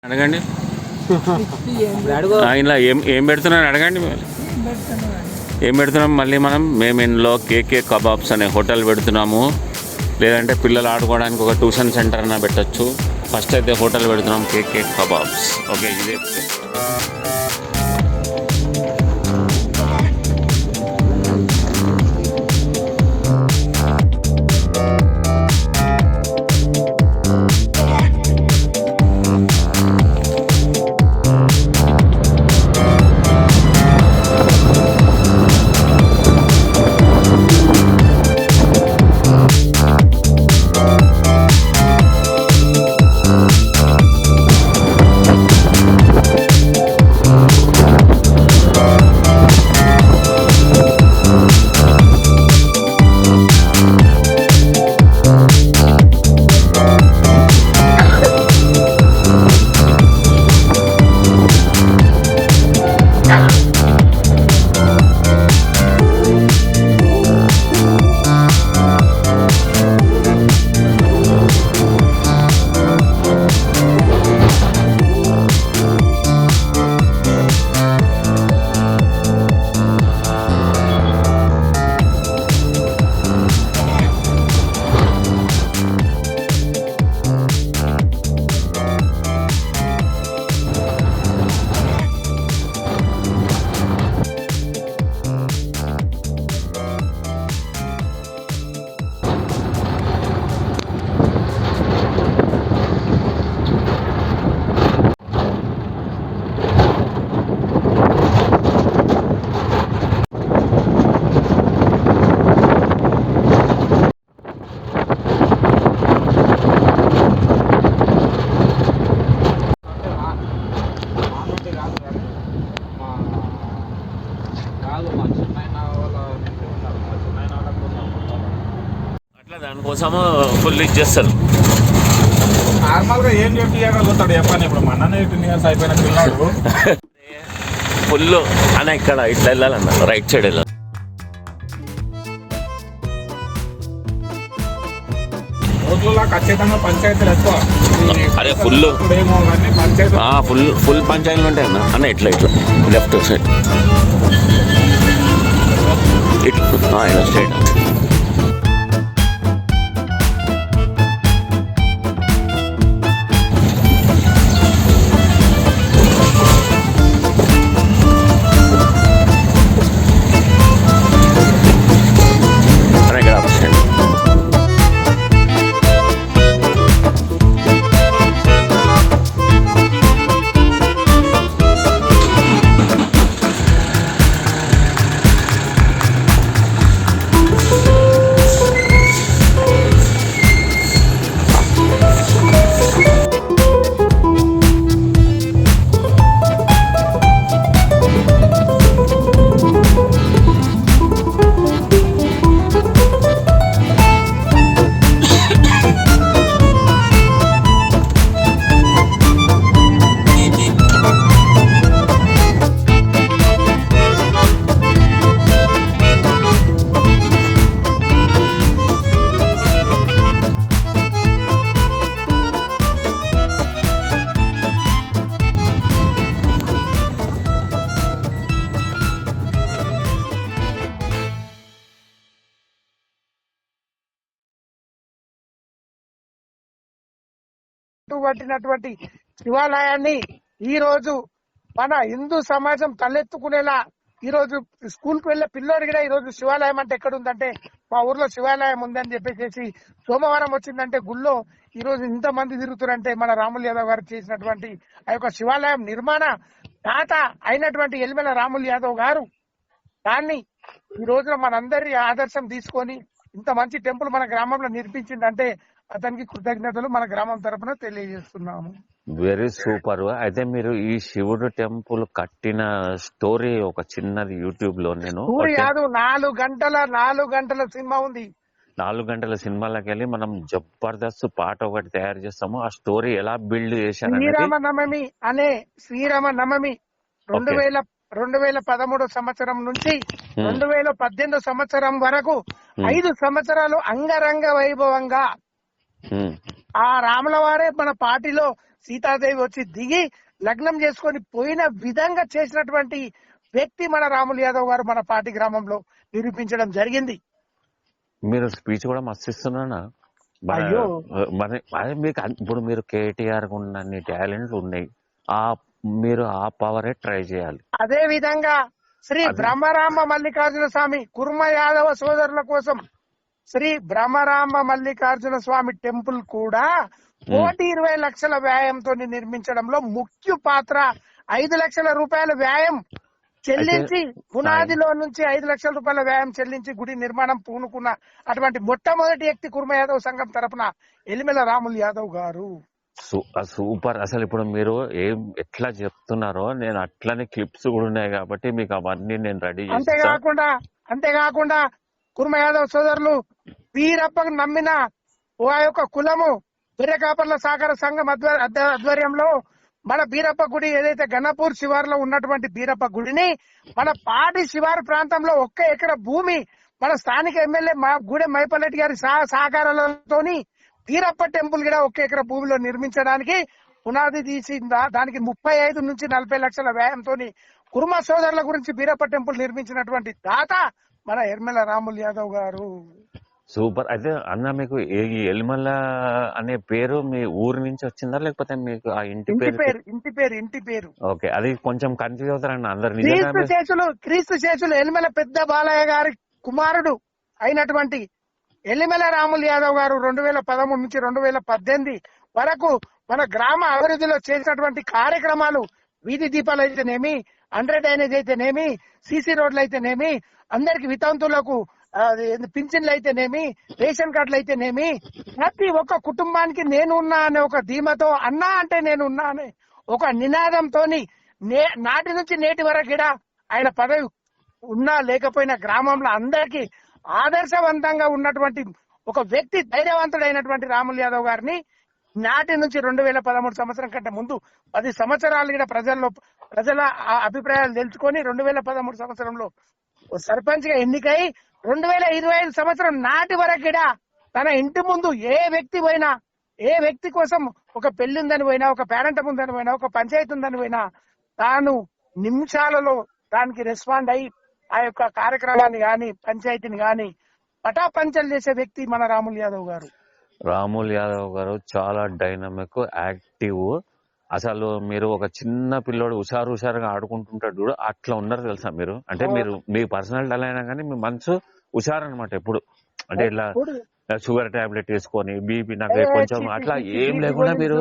అడగండి. ఇలా ఏం పెడుతున్నాను అడగండి. ఏం పెడుతున్నాం మళ్ళీ మేము ఇందులో కేకే కబాబ్స్ అనే హోటల్ పెడుతున్నాము. లేదంటే పిల్లలు ఆడుకోవడానికి ఒక ట్యూషన్ సెంటర్ అయినా పెట్టచ్చు. ఫస్ట్ అయితే హోటల్ పెడుతున్నాం కేకే కబాబ్స్. ఓకే, ఇదే అట్లా దానికోసము ఫుల్ ఇచ్చేస్తారు. నార్మల్గా ఏం చెప్పగలుగుతాడు చెప్పండి. ఇప్పుడు మన 18 years అయిపోయిన పిల్లాడు ఫుల్ అని ఇక్కడ ఇట్లా వెళ్ళాలన్న రైట్ సైడ్ వెళ్ళాలి. ఊర్లలో ఖచ్చితంగా పంచాయతీలు ఎక్కువ. అదే ఫుల్ ఇప్పుడేమో కానీ పంచాయతీ ఫుల్ పంచాయతీలు ఉంటాయి అన్న ఇట్లా లెఫ్ట్ సైడ్ ఇట్లా ఇలా స్ట్రైట్. పట్టినటువంటి శివాలయాన్ని ఈ రోజు మన హిందూ సమాజం తలెత్తుకునేలా ఈ రోజు స్కూల్ కు వెళ్లే పిల్లోడు కూడా ఈ రోజు శివాలయం అంటే ఎక్కడ ఉందంటే మా ఊర్లో శివాలయం ఉందని చెప్పేసి సోమవారం వచ్చిందంటే గుళ్ళో ఈ రోజు ఇంత మంది తిరుగుతారంటే మన రాములు యాదవ్ గారు చేసినటువంటి ఆ యొక్క శివాలయం నిర్మాణ తాత అయినటువంటి ఎల్మెల రాములు యాదవ్ గారు దాన్ని ఈ రోజున మనందరి ఆదర్శం తీసుకొని ఇంత మంచి టెంపుల్ మన గ్రామంలో నిర్మించిందంటే అతనికి కృతజ్ఞతలు మన గ్రామం తరఫున తెలియజేస్తున్నాము. Very super. అయితే మీరు ఈ శివుడు టెంపుల్ కట్టిన స్టోరీ ఒక చిన్నది యూట్యూబ్ లో నేను కాదు 4 గంటల సినిమా ఉంది. 4 గంటల సినిమాలకు వెళ్ళి మనం జబర్దస్త్ పాట ఒకటి తయారు చేస్తాము. ఆ స్టోరీ ఎలా బిల్డ్ చేశారు. శ్రీరామనవమి 2013 సంవత్సరం నుంచి 2018 సంవత్సరం వరకు 5 సంవత్సరాలు అంగరంగ వైభవంగా ఆ రాముల వారే మన పార్టీలో సీతాదేవి వచ్చి దిగి లగ్నం చేసుకొని పోయిన విధంగా చేసినటువంటి వ్యక్తి మన రాములు యాదవ్ గారు మన పార్టీ గ్రామంలో నిరూపించడం జరిగింది. మీరు స్పీచ్ కూడా మస్తు ఇస్తున్నానా అయ్యో. అదే మీకు ఇప్పుడు మీరు కేటీఆర్ ఉన్నన్ని టాలెంట్లు ఉన్నాయి, ఆ మీరు ఆ పవరే ట్రై చేయాలి. అదే విధంగా శ్రీ బ్రహ్మరామ మల్లికార్జున స్వామి కుర్మ యాదవ సోదరుల కోసం శ్రీ బ్రహ్మరామ మల్లికార్జున స్వామి టెంపుల్ కూడా 1,20,00,000 వ్యయంతో నిర్మించడంలో ముఖ్య పాత్ర. 5 లక్షల రూపాయల వ్యయం చెల్లించి పునాదిలో నుంచి 5 లక్షల రూపాయల వ్యయం చెల్లించి గుడి నిర్మాణం పూనుకున్న అటువంటి మొట్టమొదటి వ్యక్తి కుర్మ యాదవ్ సంఘం తరపున ఎలిమెల రాములు యాదవ్ గారు. సూపర్. అసలు ఇప్పుడు మీరు ఎట్లా చెప్తున్నారో నేను అట్లనే క్లిప్స్ కూడా ఉన్నాయి కాబట్టి మీకు అవన్నీ నేను రెడీ చేసి. అంతేకాకుండా కుర్మ యాదవ్ సోదరులు వీరప్పకు నమ్మిన ఆ యొక్క కులము బీరకాపర్ల సహకార సంఘం ఆధ్వర్యంలో మన బీరప్ప గుడి ఏదైతే గణపూర్ శివారులో ఉన్నటువంటి బీరప్ప గుడిని మన పాటి శివారు ప్రాంతంలో 1 ఎకరా భూమి మన స్థానిక ఎమ్మెల్యే గూడెం మైపల్లెట్టి గారి సహకారాలతోని బీరప్ప టెంపుల్ కూడా 1 ఎకరా భూమిలో నిర్మించడానికి పునాది తీసి దానికి 35 నుంచి 40 లక్షల వ్యయంతో కుర్మ సోదరుల గురించి బీరప్ప టెంపుల్ నిర్మించినటువంటి దాత మన ఎర్మెల రాములు యాదవ్ గారు. సూపర్. అయితే అన్న మీకు ఈ ఎలిమల్ల అనే పేరు మీ ఊరు నుంచి వచ్చిందా లేకపోతే మీకు ఆ ఇంటి పేరు? ఓకే, అది కొంచెం కన్ఫ్యూజ్ అవుతారన్న అందరు. క్రీస్తు శేషులు ఎలిమెల పెద్ద బాలయ్య గారి కుమారుడు అయినటువంటి ఎలిమెల రాములు యాదవ్ గారు 2013 నుంచి 2018 వరకు మన గ్రామ అభివృద్ధిలో చేసినటువంటి కార్యక్రమాలు, వీధి దీపాలు అయితేనేమి, 100 డ్రైనేజ్ అయితేనేమి, సీసీ రోడ్లు అయితేనేమి, అందరికి వితంతులకు పింఛన్లు అయితేనేమి, రేషన్ కార్డులు అయితేనేమి, ప్రతి ఒక్క కుటుంబానికి నేనున్నా అనే ఒక ధీమతో, అన్నా అంటే నేనున్నా అనే ఒక నినాదంతో నాటి నుంచి నేటి వరకు ఆయన పదవి ఉన్నా లేకపోయినా గ్రామంలో అందరికీ ఆదర్శవంతంగా ఉన్నటువంటి ఒక వ్యక్తి, ధైర్యవంతుడైనటువంటి రాములు యాదవ్ గారిని నాటి నుంచి 2013 సంవత్సరం కంటే ముందు 10 సంవత్సరాలు కూడా ప్రజల అభిప్రాయాలు తెలుసుకొని 2013 సంవత్సరంలో సర్పంచ్ గా ఎన్నికై 2025 సంవత్సరం నాటి వరకు తన ఇంటి ముందు ఏ వ్యక్తి కోసం ఒక పెళ్లి ఉందని పోయినా, ఒక పేరెంట్ ఉందని పోయినా, ఒక పంచాయతీ ఉందని పోయినా తాను నిమిషాలలో దానికి రెస్పాండ్ అయి ఆ యొక్క కార్యక్రమాన్ని గాని పంచాయతీని గాని పటాపంచలు చేసే వ్యక్తి మన రాములు యాదవ్ గారు. రాములు యాదవ్ గారు చాలా డైనమిక్, యాక్టివ్. అసలు మీరు ఒక చిన్న పిల్లోడు హుషారుగా ఆడుకుంటుంటాడు చూడు, అట్లా ఉన్నారు తెలుసా మీరు. అంటే మీరు మీ పర్సనల్ డల్ అయినా కానీ మీ మనసు హుషారు అనమాట ఎప్పుడు. అంటే ఇట్లా షుగర్ టాబ్లెట్ వేసుకొని బీపీ నాకు కొంచెం అట్లా ఏం లేకుండా మీరు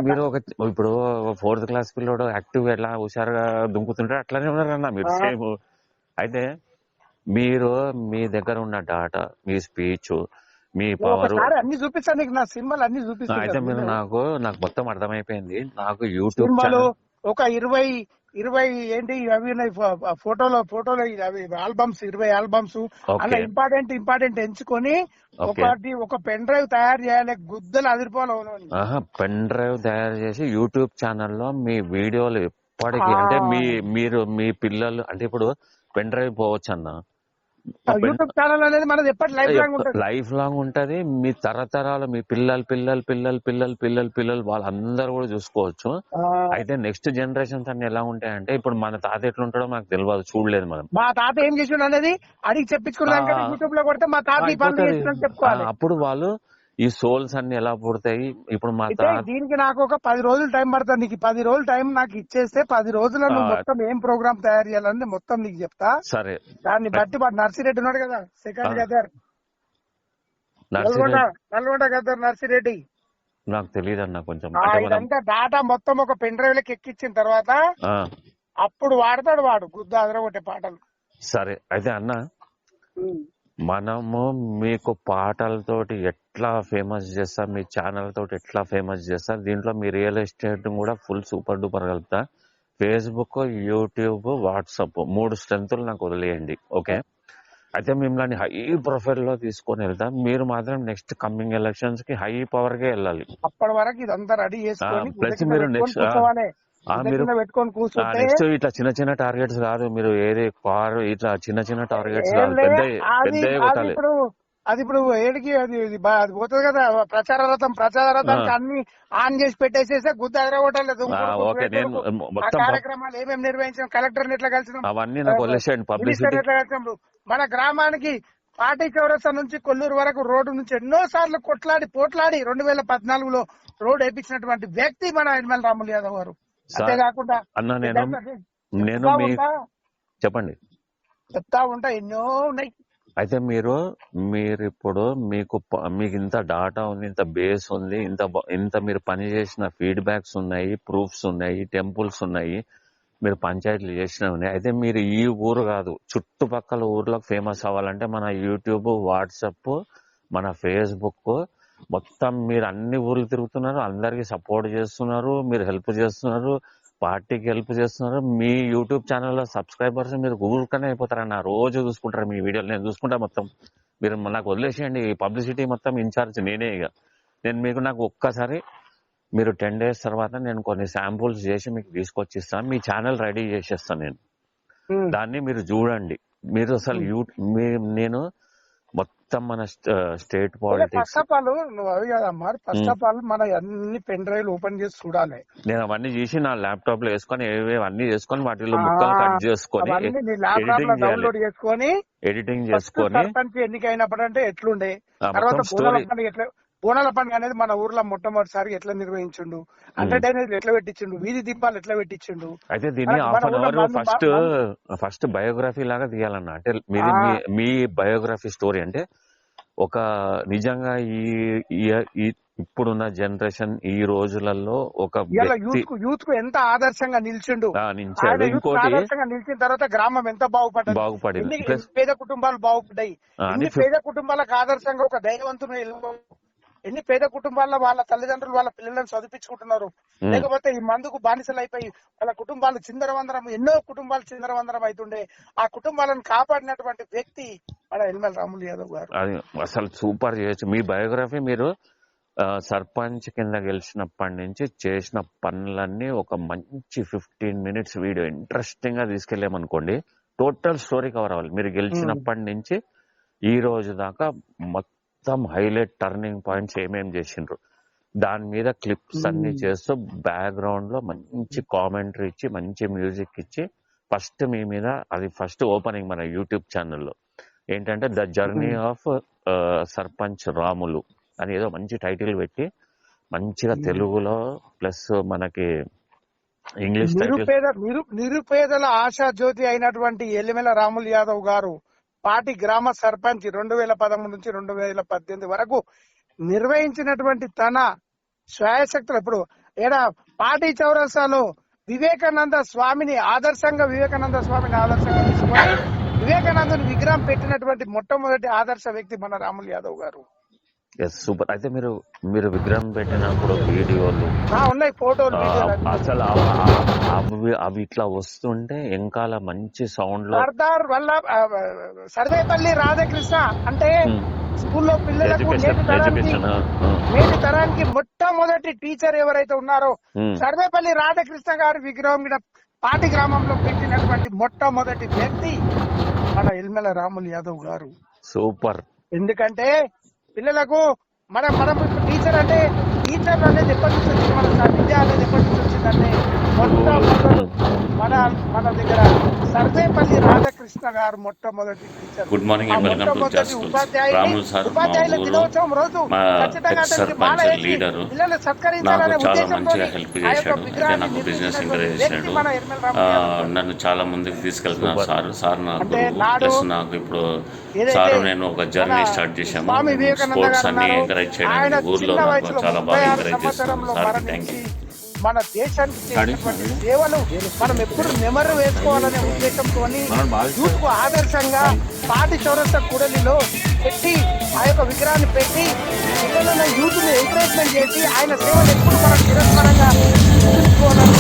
మీరు ఒక ఇప్పుడు 4th క్లాస్ పిల్లోడు యాక్టివ్ ఎట్లా హుషారుగా దుంకుతుంటారు అట్లానే ఉన్నారన్న మీరు సేమ్. అయితే మీరు మీ దగ్గర ఉన్న డాటా, మీ స్పీచ్, మీ పవర్ అన్ని చూపిస్తాను నీకు, నా సినిమాలు అన్ని చూపిస్తాను. అయితే మీరు నాకు మొత్తం అర్థమైపోయింది. నాకు యూట్యూబ్ ఒక 20 ఏంటి అవి ఫోటోలో అవి ఆల్బమ్స్ 20 ఆల్బమ్స్ అలా ఇంపార్టెంట్ ఎంచుకొని ఒక పెన్ డ్రైవ్ తయారు చేయాలి, గుద్దలు అదిరిపోవాలి. పెన్ డ్రైవ్ తయారు చేసి యూట్యూబ్ ఛానల్లో మీ వీడియోలు ఎప్పటికీ, అంటే మీరు మీ పిల్లలు, అంటే ఇప్పుడు పెన్ డ్రైవ్ పోవచ్చు అన్న, యూట్యూబ్ ఛానల్ అనేది మనది ఎప్పటి లైఫ్ లాంగ్ ఉంటది. మీ తరతరాలు మీ పిల్లలు వాళ్ళందరూ కూడా చూసుకోవచ్చు. అయితే నెక్స్ట్ జనరేషన్స్ అన్ని ఎలా ఉంటాయంటే, ఇప్పుడు మన తాత ఎట్లుంటాడో మనకు తెలియదు, చూడలేదు మనం. మా తాత ఏం చేసిండు అనేది అడిగి చెప్పించుకున్నాం, యూట్యూబ్ లో కొడితే మా తాత చెప్పుకోవాలి. అప్పుడు వాళ్ళు ఈ సోల్స్ అన్ని ఎలా పుడతాయి. ఇప్పుడు మా దీనికి నాకు ఒక 10 రోజులు టైం పడుతుంది. నీకు 10 రోజులు టైం నాకు ఇచ్చేస్తే 10 రోజుల్లో మొత్తం ఏం ప్రోగ్రామ్ తయారు చేయాలని మొత్తం నీకు చెప్తా. సరే, దాన్ని బట్టి నర్సిరెడ్డి ఉన్నాడు కదా, సెకండ్ గదర్ నల్గొండ గదర్ నర్సిరెడ్డి, నాకు తెలియదు అన్న కొంచెం. ఇదంతా డాటా మొత్తం ఒక పెన్ డ్రైవ్ లకి ఎక్కించిన తర్వాత అప్పుడు వాడతాడు వాడు గుద్ద అదరగొట్టే పాటలు. సరే, అయితే అన్న మనము మీకు పాటలతోటి ఎట్లా ఫేమస్ చేస్తాం, మీ ఛానల్ తోటి ఎట్లా ఫేమస్ చేస్తారు, దీంట్లో మీ రియల్ ఎస్టేట్ కూడా ఫుల్ సూపర్ డూపర్ కలుపుతా. ఫేస్బుక్, యూట్యూబ్, వాట్సాప్ 3 స్ట్రెంత్లు నాకు వదిలేయండి. ఓకే, అయితే మిమ్మల్ని హై ప్రొఫైల్ లో తీసుకొని వెళ్తాం. మీరు మాత్రం నెక్స్ట్ కమింగ్ ఎలక్షన్స్ కి హై పవర్ కే వెళ్ళాలి. అప్పటి వరకు ఇదంతా రెడీ చేసుకొని ప్లస్ మీరు నెక్స్ట్ నెక్స్ట్ ఇట్లా చిన్న టార్గెట్స్ కాదు, మీరు ఏది కారు ఇట్లా చిన్న టార్గెట్స్ కాదు, పెద్ద కొట్టాలి. అది ఇప్పుడు ఏడికి అది పోతుంది కదా ప్రచార రథానికి అన్ని ఆన్ చేసి పెట్టేసేసే గుద్ద ఎరగొట్టలేదు ఓకే, నేను ఆ మొత్తం కార్యక్రమాలు ఏమేమి నిర్వహించాం, కలెక్టర్ ఎట్లా కలిసినాం, అవన్నీ నాకు వదిలేసేయండి. పబ్లిసిటీ మినిస్టర్ ఎట్లా కలిసినాం, మన గ్రామానికి పార్టీ చౌరస్తా నుంచి కొల్లూరు వరకు రోడ్డు నుంచి ఎన్నో సార్లు పోట్లాడి 2014లో రోడ్డు వేయించినటువంటి వ్యక్తి మన యనమల రాములు యాదవ్ గారు. అంతేకాకుండా అన్న నేను చెప్పండి చెప్తా ఉంటా ఎన్నో ఉన్నాయి. అయితే మీరు ఇప్పుడు మీకు ఇంత డాటా ఉంది, ఇంత బేస్ ఉంది, ఇంత మీరు పని చేసిన ఫీడ్బ్యాక్స్ ఉన్నాయి, ప్రూఫ్స్ ఉన్నాయి, టెంపుల్స్ ఉన్నాయి, మీరు పంచాయతీలు చేసినవి ఉన్నాయి. అయితే మీరు ఈ ఊరు కాదు, చుట్టుపక్కల ఊర్లకు ఫేమస్ అవ్వాలంటే మన యూట్యూబ్, వాట్సాప్, మన ఫేస్బుక్ మొత్తం మీరు అన్ని ఊర్లు తిరుగుతున్నారు, అందరికి సపోర్ట్ చేస్తున్నారు, మీరు హెల్ప్ చేస్తున్నారు, పార్టీకి హెల్ప్ చేస్తున్నారు. మీ యూట్యూబ్ ఛానల్లో సబ్స్క్రైబర్స్ మీరు ఊరికనే అయిపోతారన్న, రోజు చూసుకుంటారు మీ వీడియోలు. నేను చూసుకుంటా మొత్తం. మీరు నాకు వదిలేసేయండి, పబ్లిసిటీ మొత్తం ఇన్ఛార్జ్ నేనే. ఇక నాకు ఒక్కసారి మీరు 10 days తర్వాత నేను కొన్ని శాంపుల్స్ చేసి మీకు తీసుకొచ్చి ఇస్తాను. మీ ఛానల్ రెడీ చేసేస్తాను నేను. దాన్ని మీరు చూడండి. మీరు అసలు నేను మొత్తం మన state politics first of all నువ్వు అవి కదమ్మా, ఫస్ట్ ఆఫ్ ఆల్ మన అన్ని పెన్ డ్రైవ్ ఓపెన్ చేసి చూడాలి. నేను అవన్నీ చేసి నా ల్యాప్టాప్ లో వేసుకొని అన్ని చేసుకొని వాటిలో ముక్కలు కట్ చేసుకొని డౌన్లోడ్ చేసుకొని ఎడిటింగ్ చేసుకొని ఎన్నికైనప్పుడు అంటే ఎట్లుండే, తర్వాత బోనాల పండుగ అనేది మన ఊర్లో మొట్టమొదటిసారి ఎట్లా నిర్వహించిండు, ఎంటర్టైనర్ ఎట్లా పెట్టించిండు, వీధి దీపాలు ఎట్లా పెట్టించిండు. అయితే దీన్ని half an hour first biography లాగా తీయాలన్న. అంటే మీ బయోగ్రఫీ స్టోరీ అంటే ఒక నిజంగా ఈ ఇప్పుడున్న జనరేషన్ ఈ రోజులలో ఒక యూత్ కు ఎంత ఆదర్శంగా నిలిచిండు. ఇంకోటి ఆదర్శంగా నిలిచిన తర్వాత గ్రామం ఎంత బాగుపడింది, పేద కుటుంబాలు బాగుపడ్డాయి, ఎన్ని పేద కుటుంబాలకు ఆదర్శంగా ఒక ధైర్యవంతులు, ఎన్ని పేద కుటుంబాల్లో వాళ్ళ తల్లిదండ్రులు వాళ్ళ పిల్లలను చదివించుకుంటున్నారు. లేకపోతే ఈ మందుకు బానిసలు అయిపోయి వాళ్ళ కుటుంబాలు చిందరవందరం, ఎన్నో కుటుంబాలు చిందరవందరం అవుతుండే. ఆ కుటుంబాలను కాపాడినటువంటి వ్యక్తి మన యనమల రాములు యాదవ్ గారు. అది అసలు సూపర్ చేయొచ్చు. మీ బయోగ్రఫీ మీరు సర్పంచ్ కింద గెలిచినప్పటి నుంచి చేసిన పనులన్నీ ఒక మంచి 15 minutes వీడియో ఇంట్రెస్టింగ్ గా తీసుకెళ్ళామనుకోండి, టోటల్ స్టోరీ కవర్ అవ్వాలి. మీరు గెలిచినప్పటి నుంచి ఈ రోజు దాకా మొత్తం హైలైట్ టర్నింగ్ పాయింట్స్ ఏమేమి చేసిండ్రు దాని మీద క్లిప్స్ అన్ని చేస్తూ బ్యాక్గ్రౌండ్ లో మంచి కామెంటరీ ఇచ్చి మంచి మ్యూజిక్ ఇచ్చి ఫస్ట్ మీ మీద అది ఫస్ట్ ఓపెనింగ్ మన యూట్యూబ్ ఛానల్లో ఏంటంటే the journey of sarpanch Ramulu అని ఏదో మంచి టైటిల్ పెట్టి మంచిగా తెలుగులో ప్లస్ మనకి ఇంగ్లీష్ నిరుపేదల ఆశా జ్యోతి అయినటువంటి యనమల రాములు యాదవ్ గారు పాటి గ్రామ సర్పంచ్ 2013 నుంచి 2018 వరకు నిర్వహించినటువంటి తన శ్వాయశక్తులు ఇప్పుడు పాటి చౌరస్తాలో వివేకానంద స్వామిని ఆదర్శంగా తీసుకొని వివేకానందుని విగ్రహం పెట్టినటువంటి మొట్టమొదటి ఆదర్శ వ్యక్తి మన రాములు యాదవ్ గారు. సూపర్. అయితే మీరు విగ్రహం పెట్టినప్పుడు వీడియోలు ఉన్నాయి, ఫోటోలు, అసలు అవి ఇట్లా వస్తుంటే వెనకాల మంచి సౌండ్ లో సర్దార్ సర్వేపల్లి రాధాకృష్ణ అంటే స్కూల్లో పిల్లలకు నేటి తరానికి మొట్టమొదటి టీచర్ ఎవరైతే ఉన్నారో సర్వేపల్లి రాధాకృష్ణ గారి విగ్రహం మీద పాటి గ్రామంలో పెట్టినటువంటి మొట్టమొదటి వ్యక్తి మన యనమల రాములు యాదవ్ గారు. సూపర్. ఎందుకంటే పిల్లలకు మనం టీచర్ అంటే టీచర్ అనేది ఎప్పటి నుంచి వచ్చింది, మన విద్య అనేది ఎప్పటి నుంచి వచ్చిందంటే మన దగ్గర సర్వేపల్లి రాధాకృష్ణ గారు మొట్టమొదటి teacher. Good morning and welcome to జాస్ స్కూల్. రాములు సార్ ఉపాధ్యాయుల దినోత్సవం రోజు ఖచ్చితంగా పిల్లలు సత్కరించాలనే ఉద్దేశంతో నాకు బిజినెస్ ఎంకరేజ్ చేశాడు. నన్ను చాలా ముందుకు తీసుకెళ్తున్నారు సార్ నాకు ఇప్పుడు సార్ నేను ఒక జర్నీ స్టార్ట్ చేశాము. స్పోర్ట్స్ అన్ని ఎంకరేజ్ చేయడానికి ఊర్లో నాకు చాలా బాగా ఎంకరేజ్ చేస్తున్నాను సార్. Thank you. మన దేశానికి చేసినటువంటి సేవలు మనం ఎప్పుడు నెమరు వేసుకోవాలనే ఉద్దేశంతో యూత్ కు ఆదర్శంగా పాటి చౌరస్తా కూడలిలో పెట్టి ఆ యొక్క విగ్రహాన్ని పెట్టి పిల్లల యూత్ ని ఎంకరేజ్మెంట్ చేసి ఆయన సేవలు ఎప్పుడు మనం చిరస్మరంగా గుర్తుంచుకోవాలని